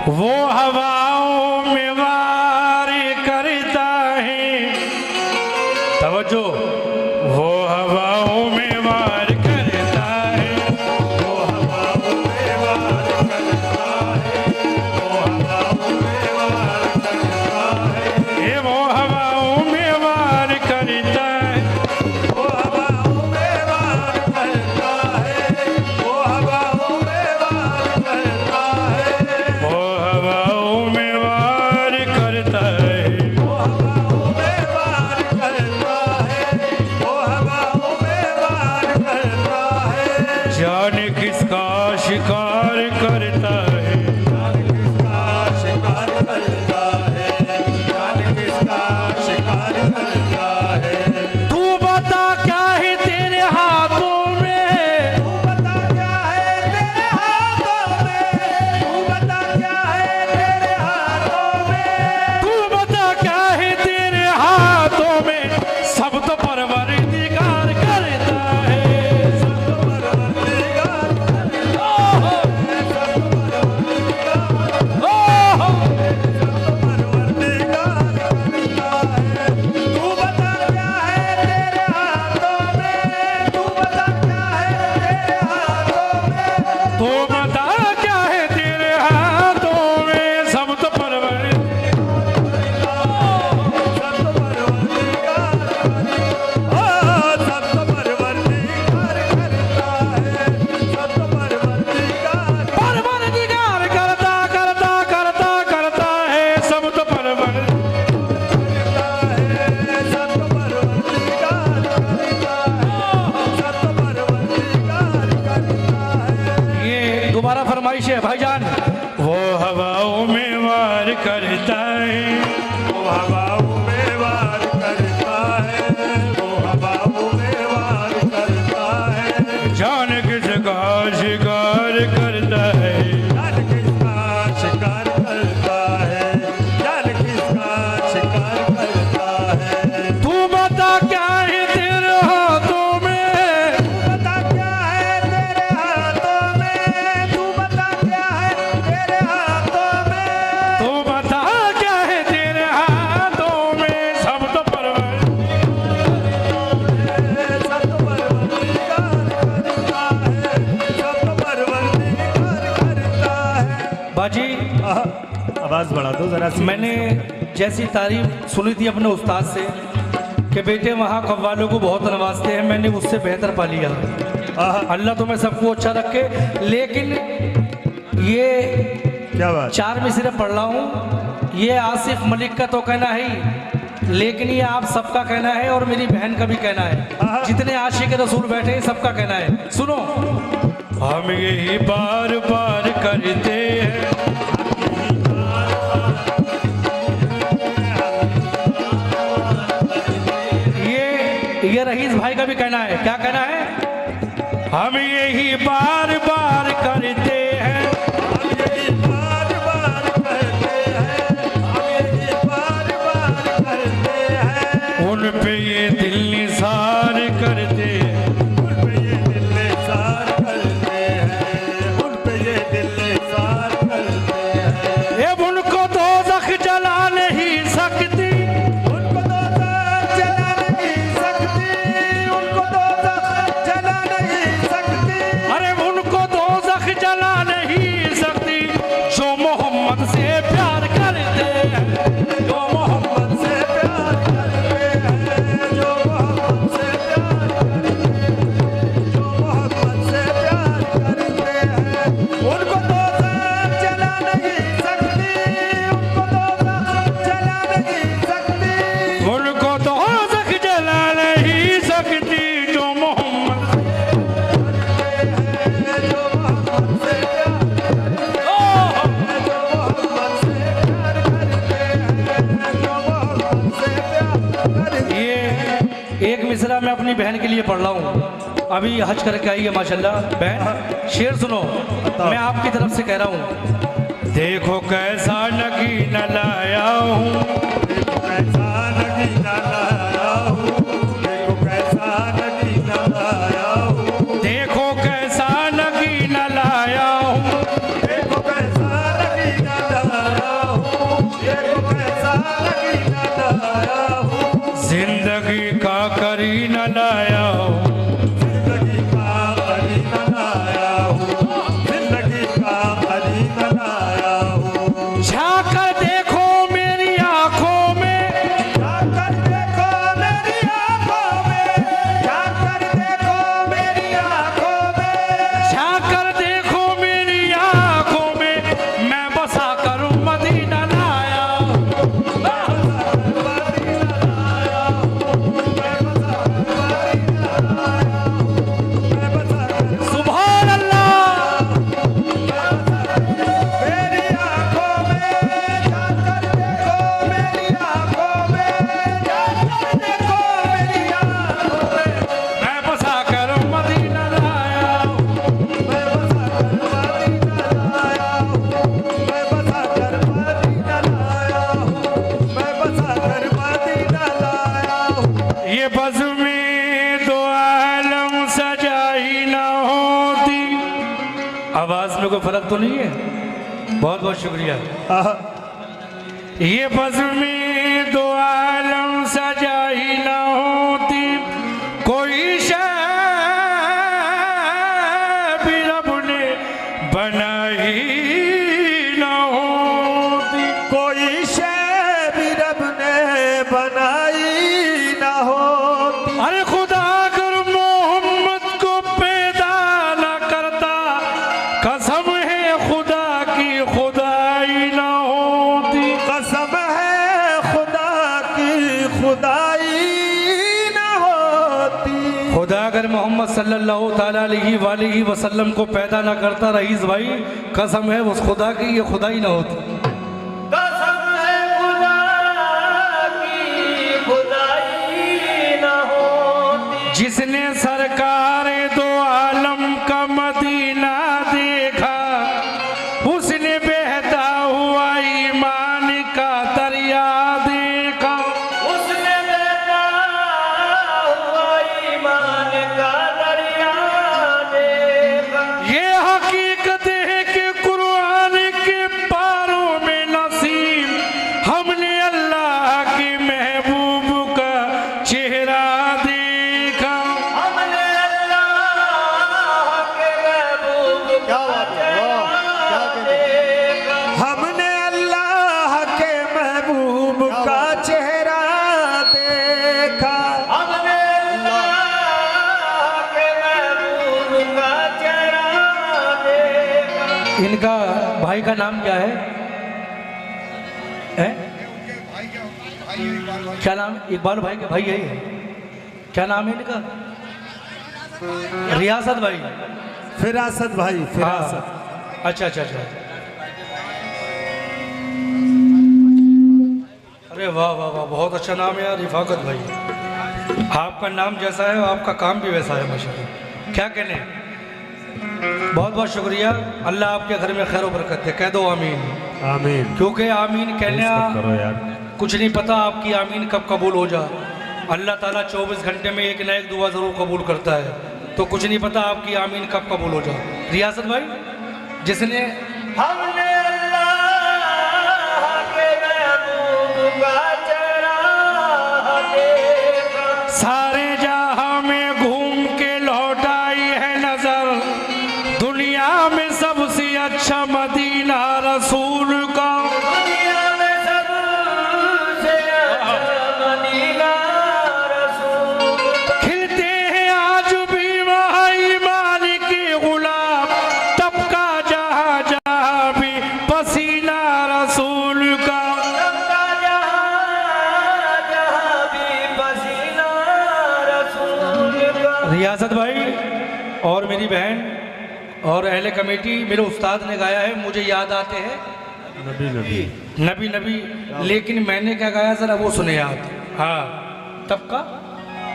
वो हवाओं में वार करता है, तवज्जो, वो हवाओं में वार करता है, वो हवाओं में वार करता है, वो हवाओं में वार करता है, ये वो हवाओं में वार करता है, वो हवाओं में वार करता है, वो हवाओं में वार करता है, वो हवाओं में वार करता है, वो हवाओं में वार करता है, वो हवाओं में वार करता है, जाने किसका शिकार करता है, जाने किसका शिकार करता है, जाने किसका शिकार करता है। तू बता क्या है तेरे हाथों में, तू बता क्या है तेरे हाथों में, तू बता क्या है तेरे हाथों में, तू बता क्या है तेरे हाथों में, सब तो परवरदिगार करता है, सब तो परवरदिगार करता है, सब तो परवरदिगार, ओहो, सब तो परवरदिगार करता है। तू बता क्या है तेरे हाथों में, तू बता क्या है तेरे हाथों में, तू बता क्या है तेरे हाथों में, सब तो परवरदिगार, सब तो परवरदिगार, सब तो परवरदिगार करता है, सब तो परवरदिगार, परवरदिगार करता करता करता करता है, सब तो परवरदिगार करता है, सब तो परवरदिगार करता है, सब तो परवरदिगार करता है। ये दोबारा फरमाइश है भाईजान। वो हवाओं में वार करता है, वो हवाओं में वार करता है, वो हवाओं में वार करता है, जान किसका शिकार करता है, जान किसका शिकार करता है, जान किसका शिकार करता है। तू बता क्या है तेरे हाथों में, तू बता क्या है तेरे हाथों में, तू बता क्या है तेरे हाथों में, तू बता क्या है तेरे हाथों में, सब तो परवरदिगार, सब तो परवरदिगार करता है, सब तो परवरदिगार करता है। बाजी आवाज बढ़ा दो जरा सी। मैंने जैसी तारीफ सुनी थी अपने उस्ताद से कि बेटे वहाँ कव्वालों को बहुत नवाजते हैं, मैंने उससे बेहतर पा लिया। अल्लाह तुम्हें सबको अच्छा रखे। लेकिन ये क्या बात, 4 मिसरे पढ़ रहा हूँ, ये आसिफ मलिक का तो कहना है ही, लेकिन ये आप सबका कहना है और मेरी बहन का भी कहना है, जितने आशिक रसूल बैठे हैं सबका कहना है। सुनो, हम यही बार बार करते हैं, ये रईस भाई का भी कहना है। क्या कहना है? हम यही बार बार करते हैं, हम यही बार बार करते हैं, हम यही बार बार करते हैं, उन पे ये दिल निसार करते हैं, उन पे ये दिल निसार करते हैं, उन पे ये दिल निसार करते हैं। ये उनको दोज़ख जला नहीं सकती, उनको दोज़ख जला नहीं सकती, उनको दोज़ख जला नहीं सकती, अरे उनको दोज़ख जला नहीं सकती, जो मोहम्मद से प्यार करते हैं, जो मोहम्मद से प्यार करते हैं, जो मोहम्मद से प्यार करते हैं, जो मोहम्मद से प्यार करते हैं, उनको दोज़ख जला नहीं सकती, उनको दोज़ख जला नहीं सकती, उनको दोज़ख जला नहीं सकती, जो मोहम्मद जो मोहम्मद से प्यार ये एक मिसरा मैं अपनी बहन के लिए पढ़ रहा हूँ, अभी हज करके आई है माशाल्लाह। बहन शेर सुनो, मैं आपकी तरफ से कह रहा हूँ। देखो कैसा नगीना लाया हूँ, देखो कैसा नगीना लाया हूँ, देखो कैसा नगीना लाया हूँ, देखो कैसा नगीना लाया हूँ, देखो कैसा नगीना फर्क तो नहीं है? बहुत बहुत शुक्रिया। आहा, ये बज़्म में दो आलम सजा ही न होती, कोई शय भी रब ने बनाई न होती। कोई शय भी रब ने बनाई ना होती। अरे खुदा अगर मोहम्मद को पैदा न करता, कसम है खुदा की खुदाई न होती। कसम है खुदा की खुदाई ना होती। खुदा अगर मोहम्मद सल्लल्लाहु ताला अलैहि वसल्लम को पैदा ना करता रईस भाई, कसम है उस खुदा की ये खुदाई ना होती। कसम है खुदा की खुदाई न होती। जिसने सरकार दो आलम का मदीना देखा, उसने बहता हुआ ईमान का दरिया देखा। उसने बहता हुआ ईमान का दरिया देखा। ये हकीकत है कि कुरान के पारों में नसीब हमने अल्लाह के महबूब का चेहरा देखा। हमने अल्लाह के महबूब का चेहरा देखा। हमने अल्लाह के महबूब का चेहरा देखा। हमने अल्लाह के महबूब का चेहरा देखा। इनका भाई का नाम क्या है? क्या नाम? इकबाल भाई के भाई यही है। क्या नाम है इनका? रियासत भाई। फिरासत भाई, फिरासत। हाँ। अच्छा अच्छा अच्छा। अरे वाह वाह वाह, बहुत अच्छा नाम है यार, रिफाकत भाई। आपका नाम जैसा है आपका काम भी वैसा है माशाल्लाह। क्या कहने, बहुत बहुत शुक्रिया। अल्लाह आपके घर में खैर बरकत दे। कह दो आमीन। आमीन। क्योंकि आमीन कहने करो यार। कुछ नहीं पता आपकी आमीन कब कबूल हो जा। अल्लाह ताला 24 घंटे में एक ना एक दुआ ज़रूर कबूल करता है, तो कुछ नहीं पता आपकी आमीन कब कबूल हो जा। रियासत भाई, जिसने हमने अल्लाह के महबूब का चेहरा देखा। सारे जहां में घूम के लौटाई है नजर, दुनिया में सबसे अच्छा मदीना रसूल का। दुनिया में सबसे अच्छा मदीना रसूल का। खिलते हैं आज भी वहाँ ईमान के गुलाब, तबका जहाँ जहाँ भी पसीना रसूल का। सबका जहाँ जहाँ भी पसीना रसूल का। रियासत भाई और मेरी बहन और अहले कमेटी, मेरे उस्ताद ने गाया है, मुझे याद आते हैं नबी नबी। नबी नबी, लेकिन मैंने क्या गाया जरा वो सुने आप। हाँ, तब का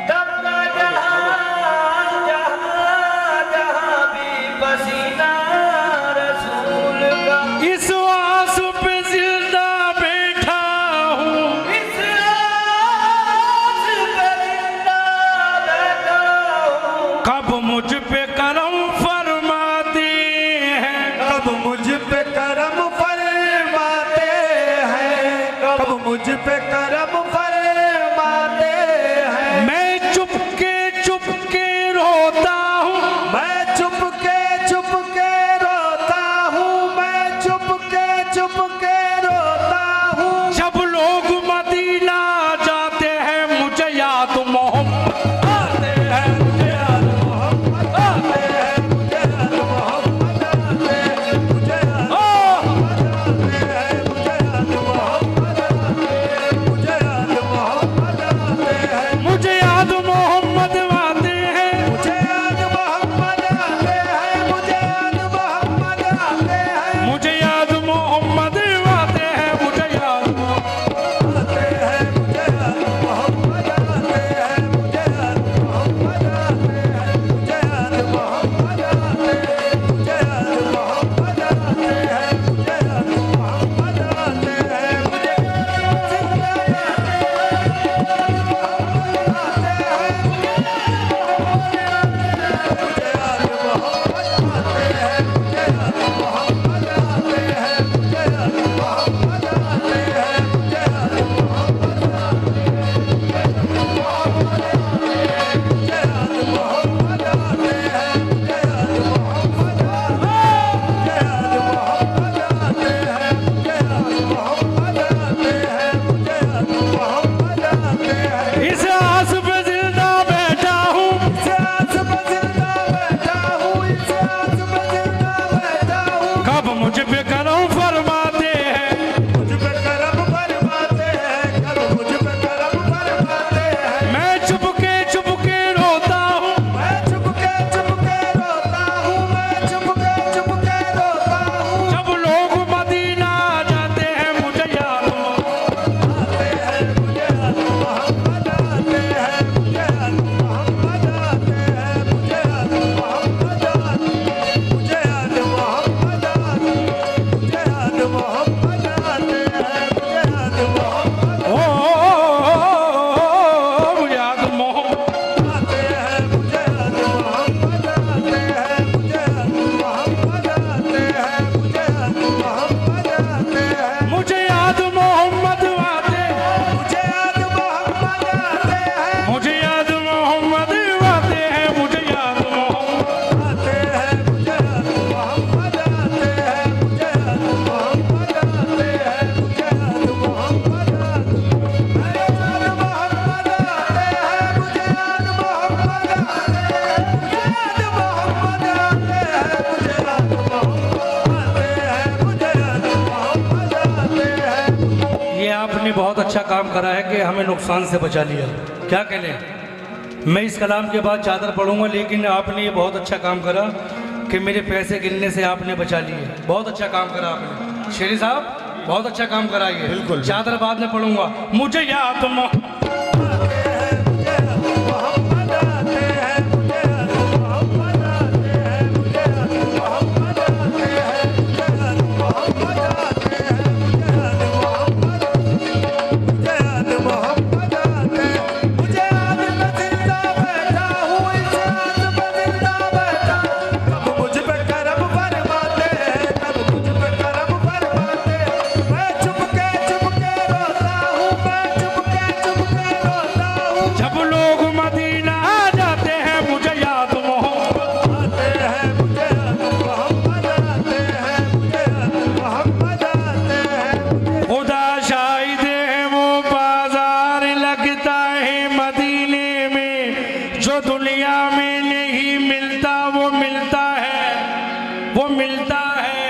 सबका जहाँ जहाँ जहाँ भी पसीना रसूल का। इस आस पे जिंदा बैठा हूँ, इस आस पे जिंदा बैठा हूँ। कब मुझ पे करम फरमाते हैं, कब मुझ पे करम फरमाते हैं। कब मुझ पे करम फरमाते हैं। मैं चुपके रोता हूँ, मैं चुप के रोता हूँ। मैं चुप के रोता हूँ। जब लोग मदीना जाते हैं मुझे याद मोहम्मद आते हैं, मुझे याद मोहम्मद आते हैं। मुझे याद मोहम्मद आते हैं। मुझे याद ओह! आते हैं। मुझे याद मोहम्मद आते हैं। मुझे याद मोहम्मद आते हैं। मुझे याद मोहम्मद आते हैं। मुझे याद मोहम्मद आते हैं। मुझे याद मोहम्मद आते हैं। मुझे याद मोहम्मद बहुत अच्छा काम करा है कि हमें नुकसान से बचा लिया। क्या कहने, मैं इस कलाम के बाद चादर पढ़ूंगा, लेकिन आपने ये बहुत अच्छा काम करा कि मेरे पैसे गिनने से आपने बचा लिए। बहुत अच्छा काम करा आपने शेरी साहब, बहुत अच्छा काम करा ये। बिल्कुल। चादर बाद में पढ़ूंगा। मुझे याद मदीने में, जो दुनिया में नहीं मिलता वो मिलता है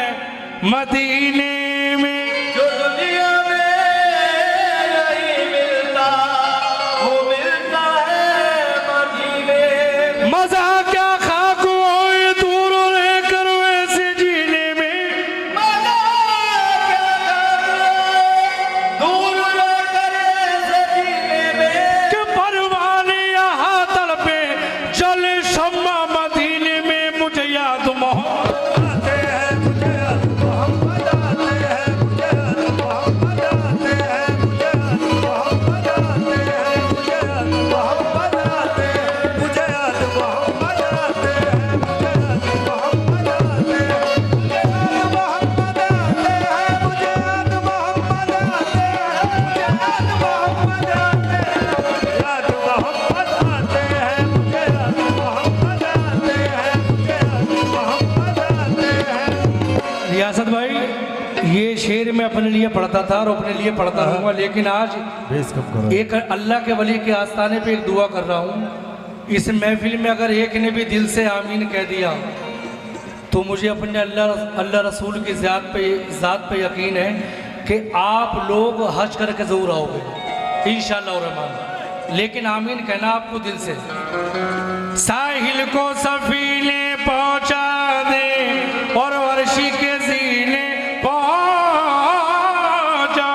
मदीने में। मजा क्या खाक होए दूर रहकर वैसे जीने में, मजा क्या दूर रहकर ऐसे जीने में। कि परवाने यहाँ तड़पे चले शम्मा मदीने में। मुझे याद मोहम्मद रियासत भाई, ये शेर मैं अपने लिए पढ़ता था और अपने लिए पढ़ता रहूँगा, लेकिन आज बेस कब करो। एक अल्लाह के वली के आस्थाने पे एक दुआ कर रहा हूँ। इस महफिल में अगर एक ने भी दिल से आमीन कह दिया तो मुझे अपने अल्लाह रसूल की ज़ात पे यकीन है कि आप लोग हज करके ज़रूर आओगे इंशाअल्लाह रहमान। लेकिन आमीन कहना आपको दिल से। साहिल को सफीने पहुँचा दे और वर्षी के जीने पहुँचा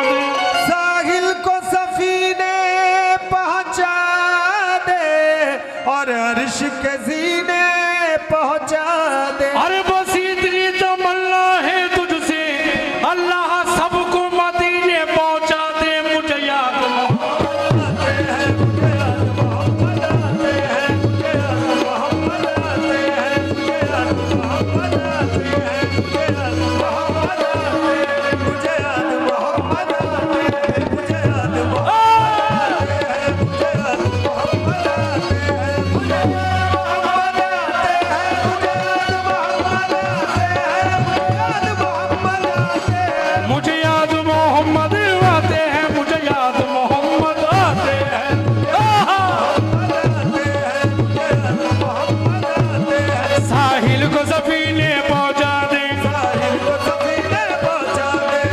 दे। साहिल को सफीने पहुंचा दे और अर्श के जीने पहुंचा दे। अरे बस इतनी तमन्ना है तुझसे, अल्लाह सबको मदीने पहुँचा दे। मुझे याद मुझे याद मोहम्मद आते हैं, मुझे याद मोहम्मद आते हैं। साहिल को सफीने पहुँचा दे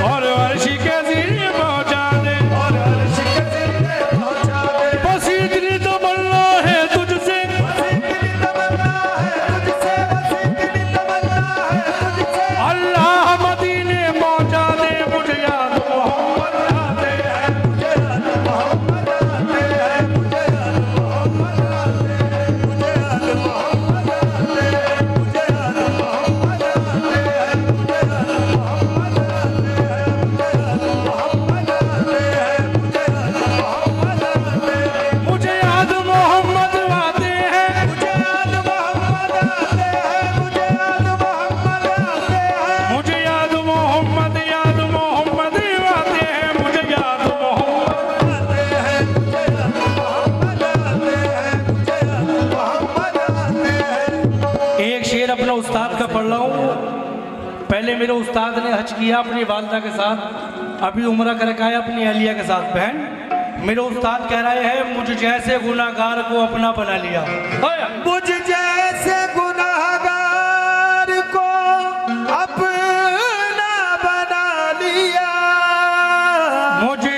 और अर्शी के जीने पहुँचा दे। बस इतनी तमन्ना है तुझसे, अल्लाह मदीने पहुँचा दे। मुझे याद मोहम्मद आते हैं। मुझे याद मोहम्मद आते हैं। मुझे याद मोहम्मद आते हैं। मुझे याद मोहम्मद। एक शेर अपना उस्ताद का पढ़ रहा हूँ। पहले मेरे उस्ताद ने हज किया अपनी वालदा के साथ, अभी उम्रा करके आया अपनी अहलिया के साथ। बहन, मेरे उस्ताद कह रहे हैं मुझ जैसे गुनाहगार को अपना बना लिया। मुझ जैसे गुनाहगार को अपना बना लिया। मुझे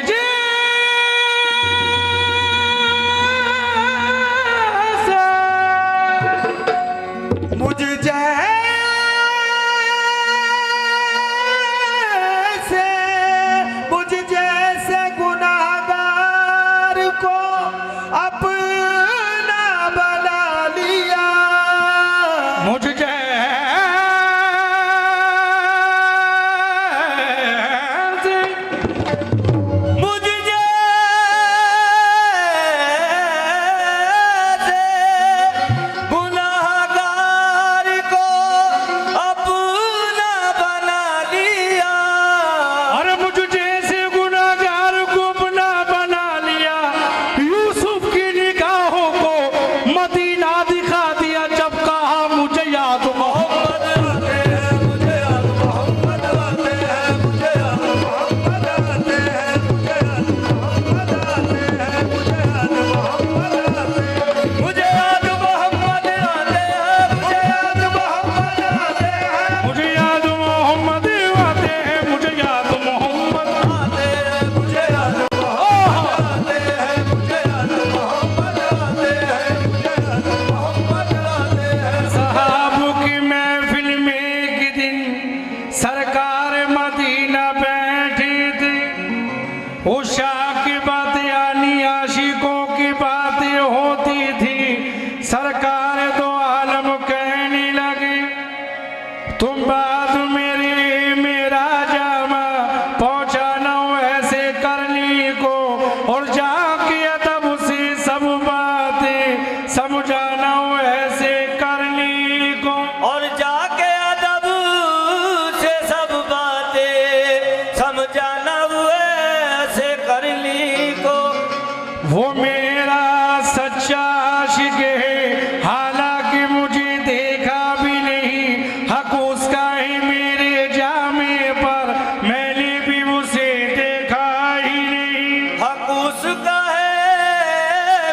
वो मेरा सच्चा आशिक है, हालांकि मुझे देखा भी नहीं, हक उसका ही मेरे जामे पर, मैंने भी उसे देखा ही नहीं। हक उसका है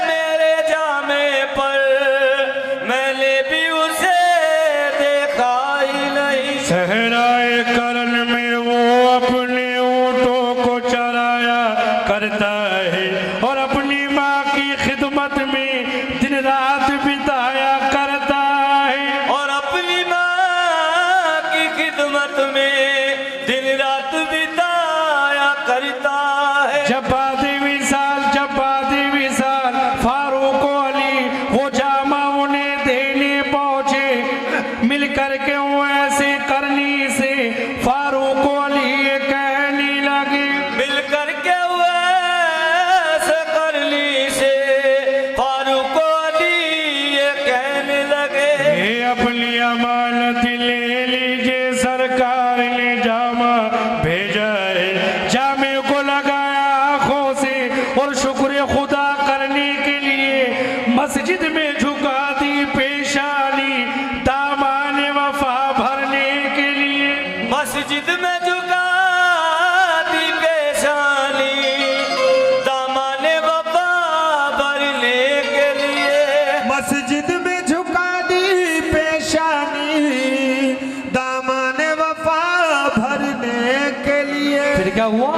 मेरे जामे पर, मैंने भी उसे देखा ही नहीं। सहराए करन में वो अपने ऊँटों को चराया करता है, और अपनी माँ की खिदमत में दिन रात बिताया करता है। और अपनी माँ की खिदमत में दिन रात बिताया करता है। जब बादे विसाल फारूक अली वो जामा उन्हें देने पहुंचे, मिल करके वो ऐसे करनी से फारूक अली ये कहने लगे, मिल करके वैसे करनी से फारूक अली ये कहने लगे, ये अपनी अमानत ले लीजिए, सरकार ने जामा भेजा है। जामे को लगाया आंखों से और शुक्र खुदा करने के लिए मस्जिद में झुका दी पेशानी, दामान वफा भरने के लिए। मस्जिद में झुका दी पेशानी, दामाने वफा भरने के लिए। मस्जिद में झुका दी पेशानी, दामन वफा भरने के लिए। फिर क्या हुआ?